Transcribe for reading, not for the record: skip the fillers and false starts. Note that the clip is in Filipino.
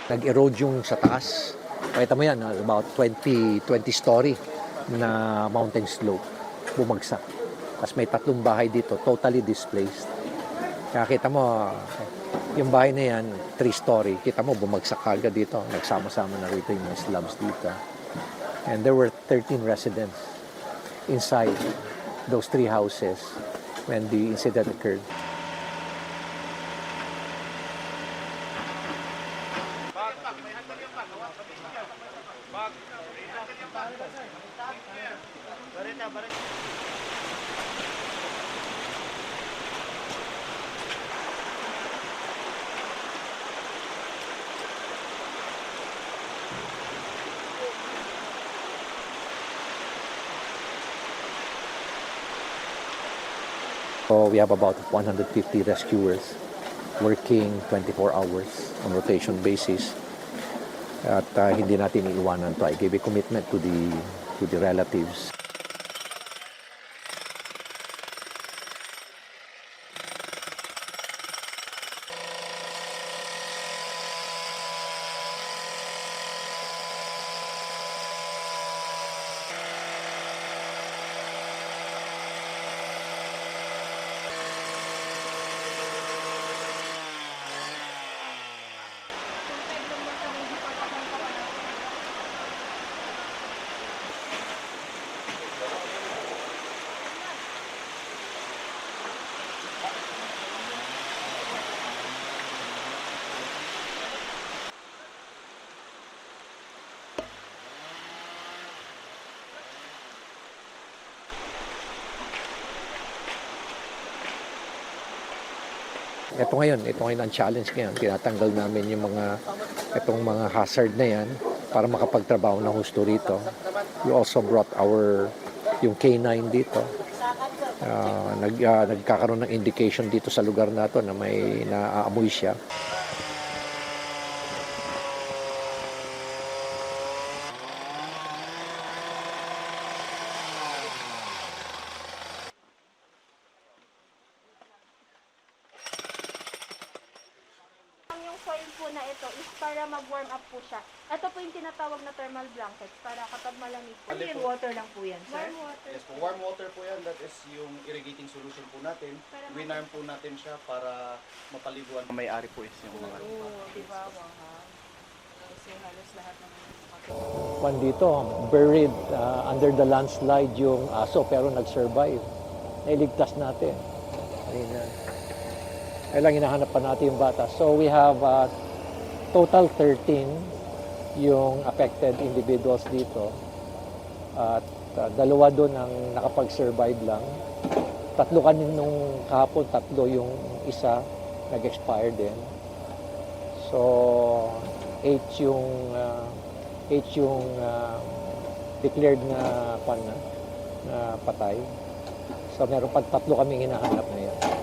nag-erode yung sa taas. Pakita mo yan, about 20 story na mountain slope, bumagsak. Tapos may 3 bahay dito, totally displaced. Kaya kita mo, yung bahay na yan, 3 story. Kita mo, bumagsak agad dito. Nagsama-sama na rito yung mga slabs dito. And there were 13 residents inside those 3 houses when the incident occurred. So we have about 150 rescuers working 24 hours on rotation basis. At hindi natin iiwanan to. I gave a commitment to the relatives. Ito ngayon ang challenge ngayon. Tinatanggal namin yung itong mga hazard na yan para makapagtrabaho ng husto rito. We also brought yung K9 dito. Nagkakaroon ng indication dito sa lugar na to na may naaamoy siya. Coil po na ito is para mag-warm up po siya. Ito po yung tinatawag na thermal blankets para kapag malamig po. Clean water lang po yan, sir? Warm water. Yes po, warm water po yan. That is yung irrigating solution po natin. Winarm po natin siya para mapaliguan. May-ari po is yung mga... Oo, diba? Wow. Kasi halos lahat naman One dito, buried under the landslide yung aso pero nag-survive. Nailigtas natin. Kailang hinahanap pa natin yung bata. So we have total 13 yung affected individuals dito. At 2 doon ang nakapag-survive lang. 3 nung kahapon, 3 yung isa nag-expire din. So 8 yung declared na patay. So meron pa 3 kaming hinahanap ngayon.